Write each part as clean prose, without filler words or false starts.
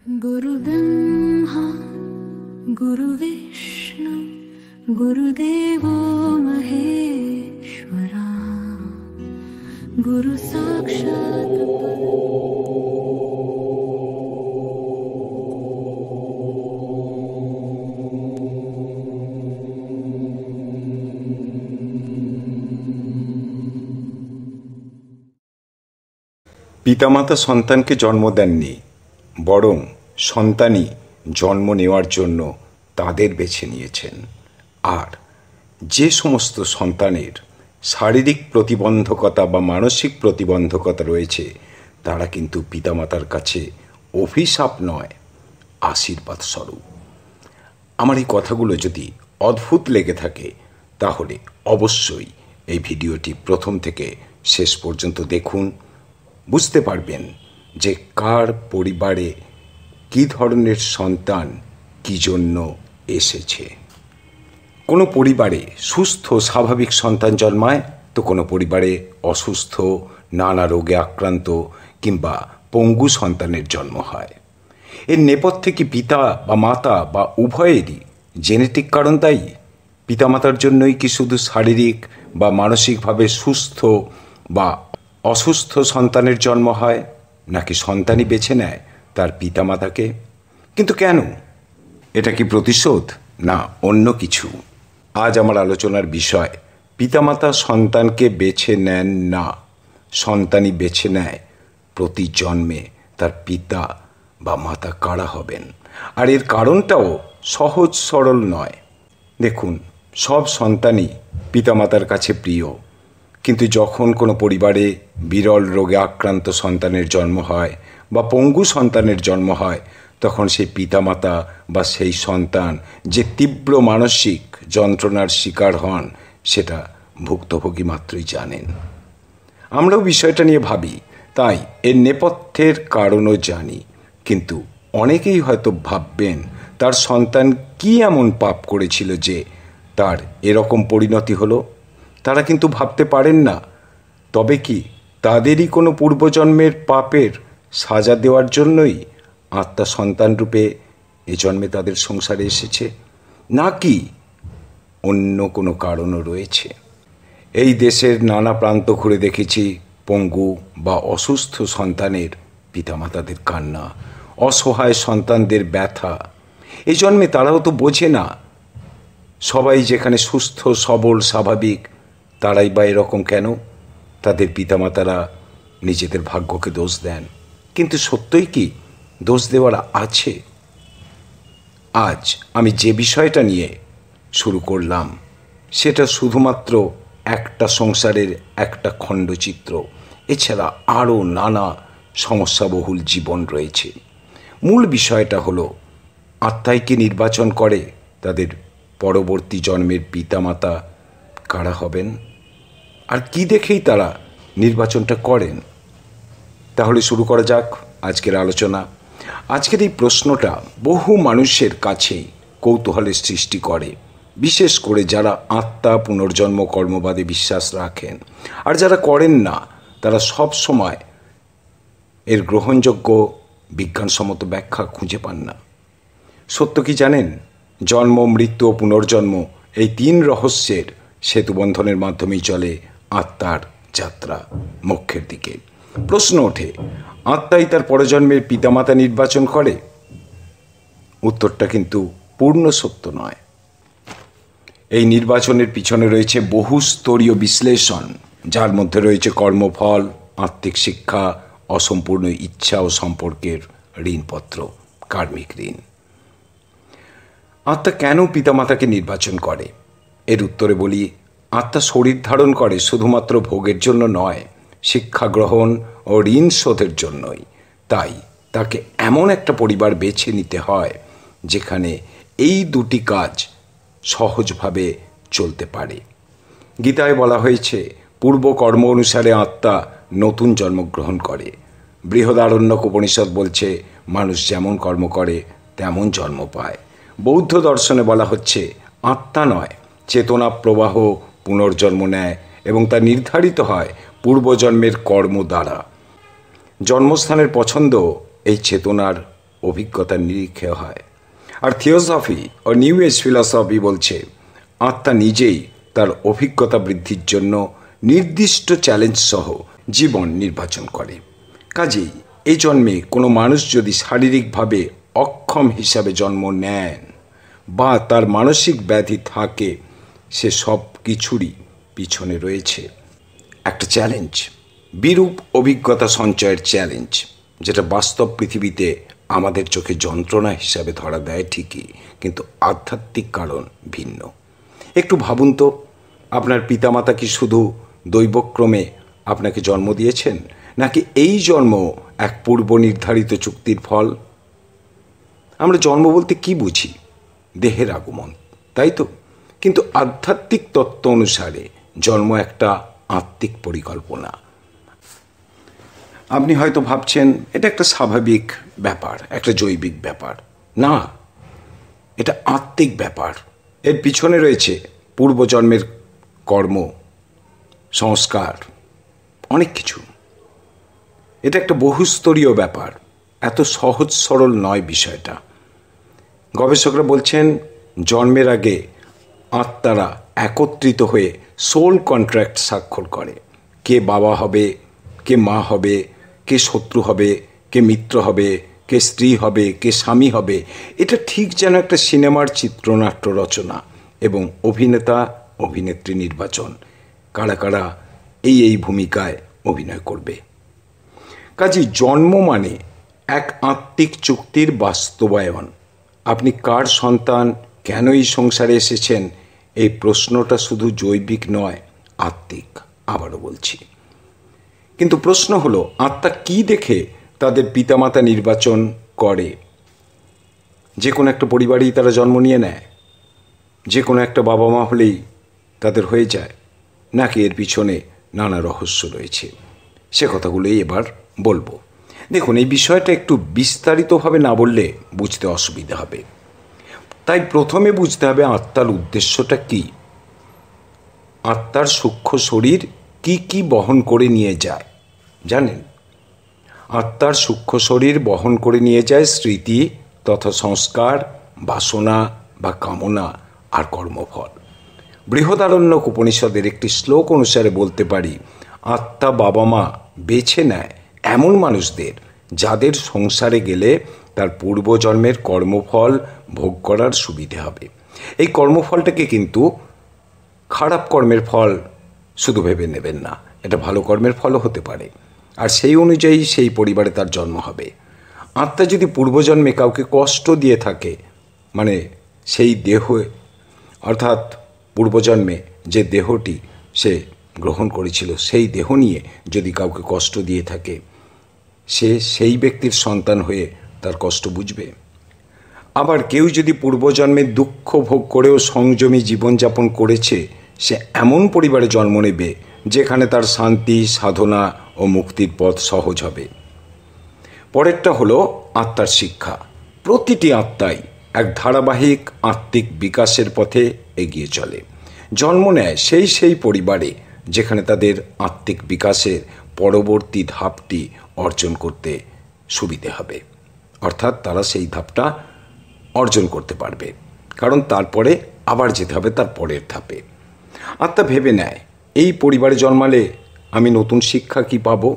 गुरुब्रह्मा गुरुविष्णु गुरुदेवो महेश्वरा गुरु साक्षात् পিতামাতা সন্তানকে জন্ম দেননি, বরং সন্তানই জন্ম নেওয়ার জন্য তাদের বেছে নিয়েছেন। আর যে সমস্ত সন্তানের শারীরিক প্রতিবন্ধকতা বা মানসিক প্রতিবন্ধকতা রয়েছে, তারা কিন্তু পিতামাতার কাছে অভিশাপ নয়, আশীর্বাদ স্বরূপ। আমার এই কথাগুলো যদি অদ্ভুত লেগে থাকে, তাহলে অবশ্যই এই ভিডিওটি প্রথম থেকে শেষ পর্যন্ত দেখুন। বুঝতে পারবেন যে কার পরিবারে কী ধরনের সন্তান কী জন্য এসেছে। কোনো পরিবারে সুস্থ স্বাভাবিক সন্তান জন্মায়, তো কোনো পরিবারে অসুস্থ, নানা রোগে আক্রান্ত কিংবা পঙ্গু সন্তানের জন্ম হয়। এর নেপথ্যে কি পিতা বা মাতা বা উভয়েরই জেনেটিক কারণ দায়ী? পিতামাতার জন্যই কি শুধু শারীরিক বা মানসিকভাবে সুস্থ বা অসুস্থ সন্তানের জন্ম হয়, নাকি সন্তানই বেছে নেয় তার পিতামাতাকে? কিন্তু কেন? এটা কি প্রতিশোধ, না অন্য কিছু? আজ আমার আলোচনার বিষয়, পিতামাতা সন্তানকে বেছে নেন না, সন্তানই বেছে নেয় প্রতি জন্মে তার পিতা বা মাতা কারা হবেন। আর এর কারণটাও সহজ সরল নয়। দেখুন, সব সন্তানই পিতামাতার কাছে প্রিয়, কিন্তু যখন কোনো পরিবারে বিরল রোগে আক্রান্ত সন্তানের জন্ম হয় বা পঙ্গু সন্তানের জন্ম হয়, তখন সেই পিতামাতা বা সেই সন্তান যে তীব্র মানসিক যন্ত্রণার শিকার হন, সেটা ভুক্তভোগী মাত্রই জানেন। আমরাও বিষয়টা নিয়ে ভাবি, তাই এর নেপথ্যের কারণও জানি। কিন্তু অনেকেই হয়তো ভাববেন, তার সন্তান কি এমন পাপ করেছিল যে তার এরকম পরিণতি হলো। তারা কিন্তু ভাবতে পারেন না, তবে কি তাদেরই কোনো পূর্বজন্মের পাপের সাজা দেওয়ার জন্যই আত্মা সন্তান রূপে এ জন্মে তাদের সংসারে এসেছে, নাকি অন্য কোনো কারণও রয়েছে? এই দেশের নানা প্রান্ত ঘুরে দেখেছি পঙ্গু বা অসুস্থ সন্তানের পিতামাতাদের কান্না, অসহায় সন্তানদের ব্যথা। এই জন্মে তারাও তো বোঝে না, সবাই যেখানে সুস্থ সবল স্বাভাবিক, তারাই বা এরকম কেন? তাদের পিতামাতারা নিজেদের ভাগ্যকে দোষ দেন, কিন্তু সত্যই কি দোষ দেওয়ার আছে? আজ আমি যে বিষয়টা নিয়ে শুরু করলাম, সেটা শুধুমাত্র একটা সংসারের একটা খণ্ডচিত্র। এছাড়া আরও নানা সমস্যাবহুল জীবন রয়েছে। মূল বিষয়টা হলো, আত্মাই কি নির্বাচন করে তাদের পরবর্তী জন্মের পিতামাতা কারা হবেন, আর কি দেখেই তারা নির্বাচনটা করেন? তাহলে শুরু করা যাক আজকের আলোচনা। আজকের এই প্রশ্নটা বহু মানুষের কাছেই কৌতূহলের সৃষ্টি করে, বিশেষ করে যারা আত্মা পুনর্জন্ম কর্মবাদে বিশ্বাস রাখেন। আর যারা করেন না, তারা সব সময় এর গ্রহণযোগ্য বিজ্ঞানসম্মত ব্যাখ্যা খুঁজে পান না। সত্য কি জানেন? জন্ম, মৃত্যু ও পুনর্জন্ম, এই তিন রহস্যের সেতুবন্ধনের মাধ্যমেই চলে আত্মার যাত্রা মোক্ষের দিকে। প্রশ্ন ওঠে, আত্মাই তার পরজন্মের পিতামাতা নির্বাচন করে? উত্তরটা কিন্তু পূর্ণ সত্য নয়। এই নির্বাচনের পিছনে রয়েছে বহুস্তরীয় বিশ্লেষণ, যার মধ্যে রয়েছে কর্মফল, আত্মিক শিক্ষা, অসম্পূর্ণ ইচ্ছা ও সম্পর্কের ঋণপত্র, কার্মিক ঋণ। আত্মা কেন পিতামাতাকে নির্বাচন করে? এর উত্তরে বলি, আত্মা শরীর ধারণ করে শুধুমাত্র ভোগের জন্য নয়, শিক্ষা গ্রহণ ও ঋণ শোধের জন্যই। তাই তাকে এমন একটা পরিবার বেছে নিতে হয় যেখানে এই দুটি কাজ সহজভাবে চলতে পারে। গীতায় বলা হয়েছে, পূর্ব কর্ম অনুসারে আত্মা নতুন জন্মগ্রহণ করে। বৃহদারণ্যক উপনিষদ বলছে, মানুষ যেমন কর্ম করে তেমন জন্ম পায়। বৌদ্ধ দর্শনে বলা হচ্ছে, আত্মা নয়, চেতনা প্রবাহ পুনর্জন্ম নেয় এবং তা নির্ধারিত হয় পূর্বজন্মের কর্ম দ্বারা। জন্মস্থানের পছন্দ এই চেতনার অভিজ্ঞতার নিরীক্ষে হয়। আর থিওসফি ও নিউ এজ ফিলসফি বলছে আত্মা নিজেই তার অভিজ্ঞতা বৃদ্ধির জন্য নির্দিষ্ট চ্যালেঞ্জ সহ জীবন নির্বাচন করে। কাজেই এই জন্মে কোনো মানুষ যদি শারীরিকভাবে অক্ষম হিসাবে জন্ম নেন বা তার মানসিক ব্যাধি থাকে, সে সব কিছুরই পিছনে রয়েছে একটা চ্যালেঞ্জ, বিরূপ অভিজ্ঞতা সঞ্চয়ের চ্যালেঞ্জ, যেটা বাস্তব পৃথিবীতে আমাদের চোখে যন্ত্রণা হিসাবে ধরা দেয় ঠিকই, কিন্তু আধ্যাত্মিক কারণ ভিন্ন। একটু ভাবুন তো, আপনার পিতামাতা কি শুধু দৈবক্রমে আপনাকে জন্ম দিয়েছেন, নাকি এই জন্ম এক পূর্ব নির্ধারিত চুক্তির ফল? আমরা জন্ম বলতে কি বুঝি? দেহের আগমন, তাই তো? কিন্তু আধ্যাত্মিক তত্ত্ব অনুসারে জন্ম একটা আত্মিক পরিকল্পনা। আপনি হয়তো ভাবছেন এটা একটা স্বাভাবিক ব্যাপার, একটা জৈবিক ব্যাপার। না, এটা আত্মিক ব্যাপার। এর পিছনে রয়েছে পূর্বজন্মের কর্ম, সংস্কার, অনেক কিছু। এটা একটা বহুস্তরীয় ব্যাপার, এত সহজ সরল নয় বিষয়টা। গবেষকরা বলছেন জন্মের আগে আত্মারা একত্রিত হয়ে সোল কন্ট্রাক্ট স্বাক্ষর করে। কে বাবা হবে, কে মা হবে, কে শত্রু হবে, কে মিত্র হবে, কে স্ত্রী হবে, কে স্বামী হবে। এটা ঠিক যেন একটা সিনেমার চিত্রনাট্য রচনা এবং অভিনেতা অভিনেত্রী নির্বাচন, কারা কারা এই ভূমিকায় অভিনয় করবে। কাজেই জন্ম মানে এক আত্মিক চুক্তির বাস্তবায়ন। আপনি কার সন্তান, কেন এই সংসারে এসেছেন, এই প্রশ্নটা শুধু জৈবিক নয়, আত্মিক। আবারও বলছি, কিন্তু প্রশ্ন হলো আত্মা কি দেখে তাদের পিতামাতা নির্বাচন করে? যে কোনো একটা পরিবারেই তারা জন্ম নিয়ে নেয়? যে কোনো একটা বাবা মা হলেই তাদের হয়ে যায়? নাকি এর পিছনে নানা রহস্য রয়েছে? সে কথাগুলোই এবার বলবো। দেখুন, এই বিষয়টা একটু বিস্তারিতভাবে না বললে বুঝতে অসুবিধা হবে। তাই প্রথমে বুঝতে হবে আত্মার উদ্দেশ্যটা কি। আত্মার সূক্ষ্ম শরীর কি কি বহন করে নিয়ে যায় জানেন? আত্মার সূক্ষ্ম শরীর বহন করে নিয়ে যায় স্মৃতি তথা সংস্কার, বাসনা বা কামনা আর কর্মফল। বৃহদারণ্যক উপনিষদের একটি শ্লোক অনুসারে বলতে পারি, আত্মা বাবা মা বেছে নেয় এমন মানুষদের যাদের সংসারে গেলে তার পূর্বজন্মের কর্মফল ভোগ করার সুবিধে হবে। এই কর্মফলটাকে কিন্তু খারাপ কর্মের ফল শুধু ভেবে নেবেন না, এটা ভালো কর্মের ফলও হতে পারে, আর সেই অনুযায়ী সেই পরিবারে তার জন্ম হবে। আত্মা যদি পূর্বজন্মে কাউকে কষ্ট দিয়ে থাকে, মানে সেই দেহ অর্থাৎ পূর্বজন্মে যে দেহটি সে গ্রহণ করেছিল সেই দেহ নিয়ে যদি কাউকে কষ্ট দিয়ে থাকে, সে সেই ব্যক্তির সন্তান হয়ে তার কষ্ট বুঝবে। আবার কেউ যদি পূর্বজন্মে দুঃখ ভোগ করেও সংযমী জীবনযাপন করেছে, সে এমন পরিবারে জন্ম নেবে যেখানে তার শান্তি, সাধনা ও মুক্তির পথ সহজ হবে। পরেরটা হলো আত্মার শিক্ষা। প্রতিটি আত্মাই এক ধারাবাহিক আত্মিক বিকাশের পথে এগিয়ে চলে, জন্ম নেয় সেই পরিবারে যেখানে তাদের আত্মিক বিকাশের পরবর্তী ধাপটি অর্জন করতে সুবিধে হবে, অর্থাৎ তারা সেই ধাপটা অর্জন করতে পারবে, কারণ তারপরে আবার যেতে হবে তার পরের ধাপে। আত্মা ভেবে নেয় এই পরিবারে জন্মালে আমি নতুন শিক্ষা কি পাবো,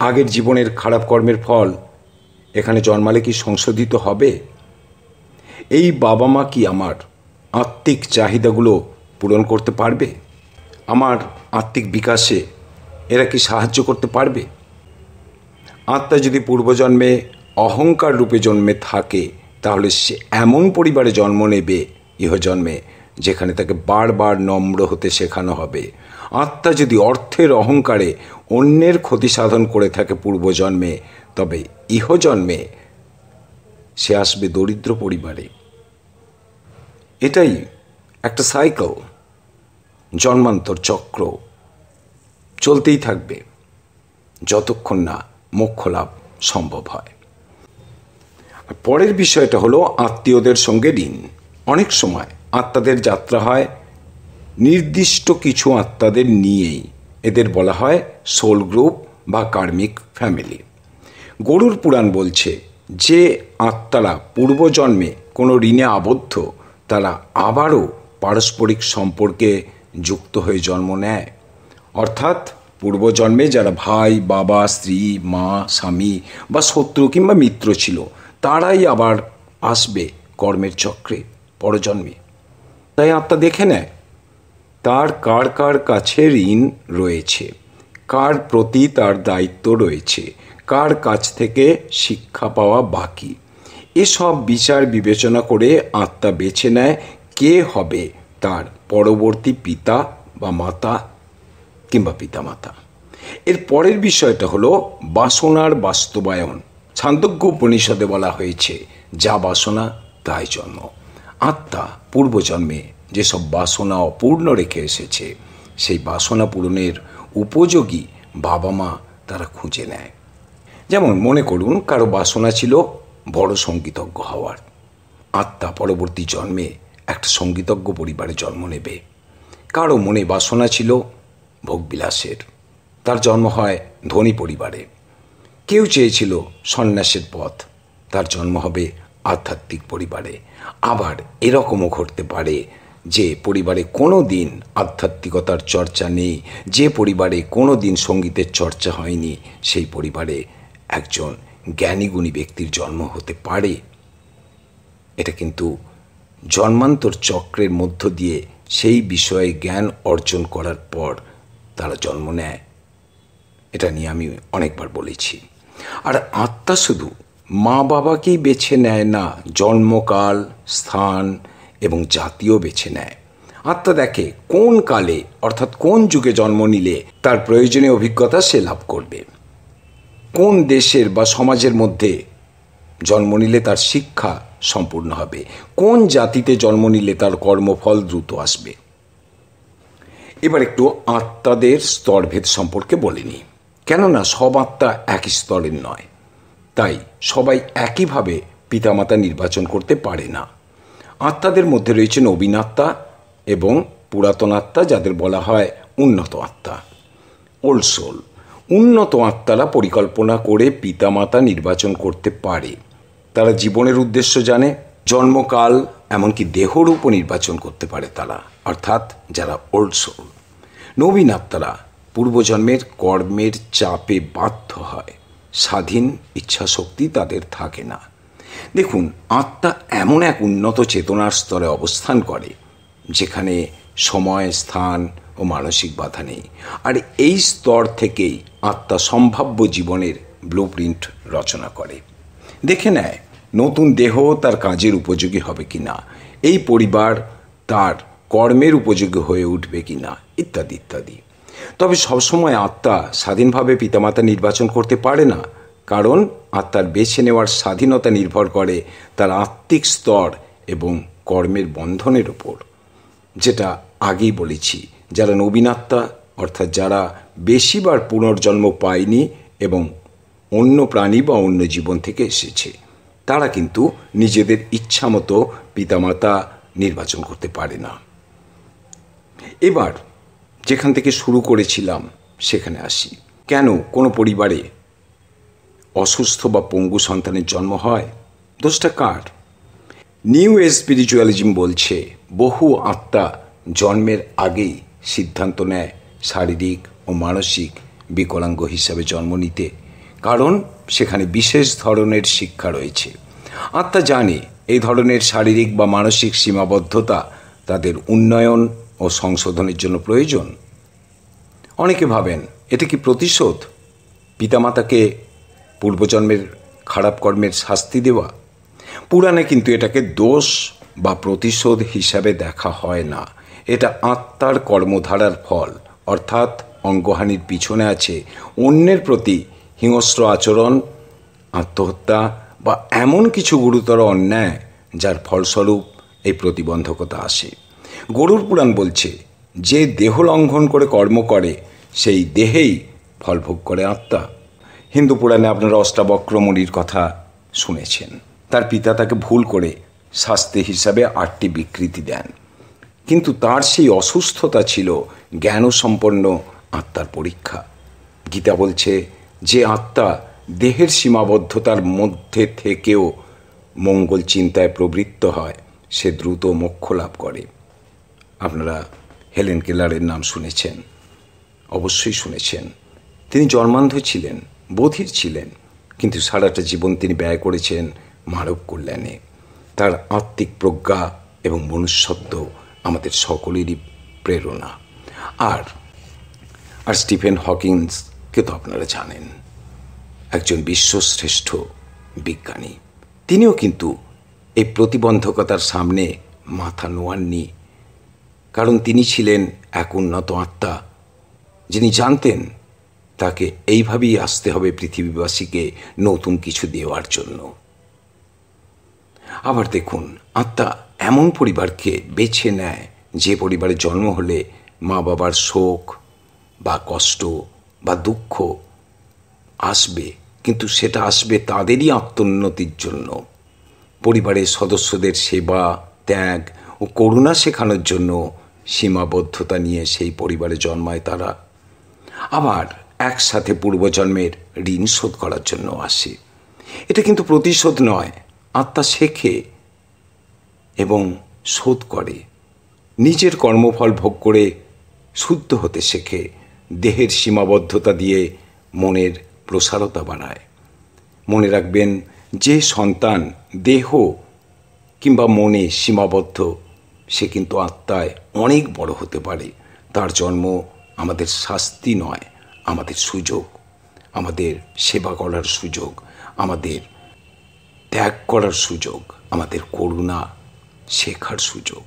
আগের জীবনের খারাপ কর্মের ফল এখানে জন্মালে কি সংশোধিত হবে, এই বাবা মা কি আমার আত্মিক চাহিদাগুলো পূরণ করতে পারবে, আমার আত্মিক বিকাশে এরা কি সাহায্য করতে পারবে। আত্মা যদি পূর্বজন্মে অহংকার রূপে জন্মে থাকে, তাহলে সে এমন পরিবারে জন্ম নেবে ইহজন্মে যেখানে তাকে বারবার নম্র হতে শেখানো হবে। আত্মা যদি অর্থের অহংকারে অন্যের ক্ষতি সাধন করে থাকে পূর্বজন্মে, তবে ইহজন্মে সে আসবে দরিদ্র পরিবারে। এটাই একটা সাইকেল, জন্মান্তর চক্র চলতেই থাকবে যতক্ষণ না মোক্ষ লাভ সম্ভব হয়। পরের বিষয়টা হলো আত্মীয়দের সঙ্গে ঋণ। অনেক সময় আত্মাদের যাত্রা হয় নির্দিষ্ট কিছু আত্মাদের নিয়েই, এদের বলা হয় সোল গ্রুপ বা কার্মিক ফ্যামিলি। গরুড় পুরাণ বলছে যে আত্মারা পূর্বজন্মে কোনো ঋণে আবদ্ধ, তারা আবারও পারস্পরিক সম্পর্কে যুক্ত হয়ে জন্ম নেয়। অর্থাৎ পূর্বজন্মে যারা ভাই, বাবা, স্ত্রী, মা, স্বামী বা শত্রু কিংবা মিত্র ছিল, তারাই আবার আসবে কর্মের চক্রে পরজন্মে। তাই আত্মা দেখে নেয় তার কার কার কাছে ঋণ রয়েছে, কার প্রতি তার দায়িত্ব রয়েছে, কার কাছ থেকে শিক্ষা পাওয়া বাকি। এসব বিচার বিবেচনা করে আত্মা বেছে নেয় কে হবে তার পরবর্তী পিতা বা মাতা কিংবা পিতামাতা। এর পরের বিষয়টা হলো বাসনার বাস্তবায়ন। ছান্দোগ্য উপনিষদে বলা হয়েছে, যা বাসনা তাই জন্ম। আত্মা পূর্বজন্মে যেসব বাসনা অপূর্ণ রেখে এসেছে, সেই বাসনা পূরণের উপযোগী বাবা মা তারা খুঁজে নেয়। যেমন মনে করুন কারো বাসনা ছিল বড় সঙ্গীতজ্ঞ হওয়ার। আত্মা পরবর্তী জন্মে একটা সঙ্গীতজ্ঞ পরিবারে জন্ম নেবে। কারো মনে বাসনা ছিল ভোগবিলাসের, তার জন্ম হয় ধনী পরিবারে। কেউ চেয়েছিল সন্ন্যাসের পথ, তার জন্ম হবে আধ্যাত্মিক পরিবারে। আবার এরকমও ঘটতে পারে যে পরিবারে কোনো দিন আধ্যাত্মিকতার চর্চা নেই, যে পরিবারে কোনো দিন সঙ্গীতের চর্চা হয়নি, সেই পরিবারে একজন জ্ঞানীগুণী ব্যক্তির জন্ম হতে পারে। এটা কিন্তু জন্মান্তর চক্রের মধ্য দিয়ে সেই বিষয়ে জ্ঞান অর্জন করার পর তারা জন্ম নেয়। এটা নিয়ে আমি অনেকবার বলেছি। আর আত্মা শুধু মা বাবাকেই বেছে নেয় না, জন্মকাল, স্থান এবং জাতীয় বেছে নেয়। আত্মা দেখে কোন কালে অর্থাৎ কোন যুগে জন্ম নিলে তার প্রয়োজনীয় অভিজ্ঞতা সে লাভ করবে, কোন দেশের বা সমাজের মধ্যে জন্ম নিলে তার শিক্ষা সম্পূর্ণ হবে, কোন জাতিতে জন্ম নিলে তার কর্মফল দ্রুত আসবে। এবার একটু আত্মাদের স্তরভেদ সম্পর্কে বলে নিই। কেননা সব আত্মা একই স্তরের নয়, তাই সবাই একইভাবে পিতামাতা নির্বাচন করতে পারে না। আত্মাদের মধ্যে রয়েছে নবীন আত্মা এবং পুরাতন আত্মা, যাদের বলা হয় উন্নত আত্মা, ওল্ড সোল। উন্নত আত্মারা পরিকল্পনা করে পিতামাতা নির্বাচন করতে পারে। তারা জীবনের উদ্দেশ্য জানে, জন্মকাল, এমনকি দেহরূপও নির্বাচন করতে পারে তারা, অর্থাৎ যারা ওল্ড সোল। নবীন আত্মারা পূর্বজন্মের কর্মের চাপে বাধ্য হয়, স্বাধীন ইচ্ছাশক্তি তাদের থাকে না। দেখুন, আত্মা এমন এক উন্নত চেতনার স্তরে অবস্থান করে যেখানে সময়, স্থান ও মানসিক বাধা নেই। আর এই স্তর থেকেই আত্মা সম্ভাব্য জীবনের ব্লুপ্রিন্ট রচনা করে। দেখে নেয় নতুন দেহ তার কাজের উপযোগী হবে কিনা, এই পরিবার তার কর্মের উপযোগী হয়ে উঠবে কিনা, ইত্যাদি ইত্যাদি। তবে সবসময় আত্মা স্বাধীনভাবে পিতামাতা নির্বাচন করতে পারে না, কারণ আত্মার বেছে নেওয়ার স্বাধীনতা নির্ভর করে তার আত্মিক স্তর এবং কর্মের বন্ধনের ওপর। যেটা আগেই বলেছি, যারা নবীন আত্মা অর্থাৎ যারা বেশিবার পুনর্জন্ম পায়নি এবং অন্য প্রাণী বা অন্য জীবন থেকে এসেছে, তারা কিন্তু নিজেদের ইচ্ছা মতো পিতামাতা নির্বাচন করতে পারে না। এবার যেখান থেকে শুরু করেছিলাম সেখানে আসি। কেন কোনো পরিবারে অসুস্থ বা পঙ্গু সন্তানের জন্ম হয়? দোষটা কার? নিউ এজ স্পিরিচুয়ালিজম বলছে বহু আত্মা জন্মের আগেই সিদ্ধান্ত নেয় শারীরিক ও মানসিক বিকলাঙ্গ হিসাবে জন্ম নিতে, কারণ সেখানে বিশেষ ধরনের শিক্ষা রয়েছে। আত্মা জানে এই ধরনের শারীরিক বা মানসিক সীমাবদ্ধতা তাদের উন্নয়ন ও সংশোধনের জন্য প্রয়োজন। অনেকে ভাবেন এটা কি প্রতিশোধ, পিতামাতাকে পূর্বজন্মের খারাপ কর্মের শাস্তি দেওয়া? পুরাণে কিন্তু এটাকে দোষ বা প্রতিশোধ হিসাবে দেখা হয় না। এটা আত্মার কর্মধারার ফল, অর্থাৎ অঙ্গহানির পিছনে আছে অন্যের প্রতি হিংস্র আচরণ, আত্মহত্যা বা এমন কিছু গুরুতর অন্যায় যার ফলস্বরূপ এই প্রতিবন্ধকতা আসে। গরুড় পুরাণ বলছে, যে দেহ লঙ্ঘন করে কর্ম করে সেই দেহেই ফলভোগ করে আত্মা। হিন্দু পুরাণে আপনারা অষ্টাবক্র মুনির কথা শুনেছেন। তার পিতা তাকে ভুল করে শাস্তি হিসাবে 8টি বিকৃতি দেন, কিন্তু তার সেই অসুস্থতা ছিল জ্ঞানসম্পন্ন আত্মার পরীক্ষা। গীতা বলছে, যে আত্মা দেহের সীমাবদ্ধতার মধ্যে থেকেও মঙ্গল চিন্তায় প্রবৃত্ত হয়, সে দ্রুত মোক্ষ লাভ করে। আপনারা হেলেন কেলারের নাম শুনেছেন, অবশ্যই শুনেছেন। তিনি জন্মান্ধ ছিলেন, বধির ছিলেন, কিন্তু সারাটা জীবন তিনি ব্যয় করেছেন মানব কল্যাণে। তার আত্মিক প্রজ্ঞা এবং মনুষ্যত্ব আমাদের সকলেরই প্রেরণা। আর স্টিফেন হকিংসকে তো আপনারা জানেন, একজন বিশ্বশ্রেষ্ঠ বিজ্ঞানী। তিনিও কিন্তু এই প্রতিবন্ধকতার সামনে মাথা নোয়াননি, কারণ তিনি ছিলেন এক উন্নত আত্মা, যিনি জানতেন তাকে এইভাবেই আসতে হবে পৃথিবীবাসীকে নতুন কিছু দেওয়ার জন্য। আবার দেখুন, আত্মা এমন পরিবারকে বেছে নেয় যে পরিবারে জন্ম হলে মা বাবার শোক বা কষ্ট বা দুঃখ আসবে, কিন্তু সেটা আসবে তাদেরই আত্মোন্নতির জন্য। পরিবারের সদস্যদের সেবা, ত্যাগ ও করুণা শেখানোর জন্য সীমাবদ্ধতা নিয়ে সেই পরিবারে জন্মায় তারা। আবার একসাথে পূর্বজন্মের ঋণ শোধ করার জন্য আসে। এটা কিন্তু প্রতিশোধ নয়, আত্মা শেখে এবং শোধ করে। নিজের কর্মফল ভোগ করে শুদ্ধ হতে শেখে। দেহের সীমাবদ্ধতা দিয়ে মনের প্রসারতা বাড়ায়। মনে রাখবেন, যে সন্তান দেহ কিংবা মনে সীমাবদ্ধ, সে কিন্তু আত্মায় অনেক বড় হতে পারে। তার জন্ম আমাদের শাস্তি নয়, আমাদের সুযোগ, আমাদের সেবা করার সুযোগ, আমাদের ত্যাগ করার সুযোগ, আমাদের করুণা শেখার সুযোগ।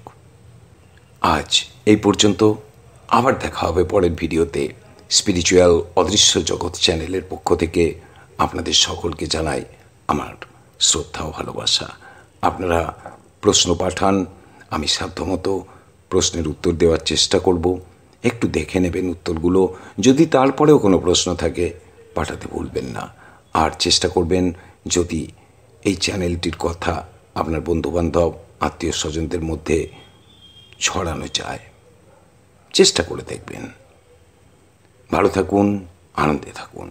আজ এই পর্যন্ত। আবার দেখা হবে পরের ভিডিওতে। স্পিরিচুয়াল অদৃশ্য জগৎ চ্যানেলের পক্ষ থেকে আপনাদের সকলকে জানাই আমার শ্রদ্ধা ও ভালোবাসা। আপনারা প্রশ্ন পাঠান, আমি সাধ্যমতো প্রশ্নের উত্তর দেওয়ার চেষ্টা করব। একটু দেখে নেবেন উত্তরগুলো, যদি তারপরেও কোনো প্রশ্ন থাকে পাঠাতে ভুলবেন না। আর চেষ্টা করবেন যদি এই চ্যানেলটির কথা আপনার বন্ধুবান্ধব, আত্মীয় স্বজনদের মধ্যে ছড়ানো যায়, চেষ্টা করে দেখবেন। ভালো থাকুন, আনন্দে থাকুন।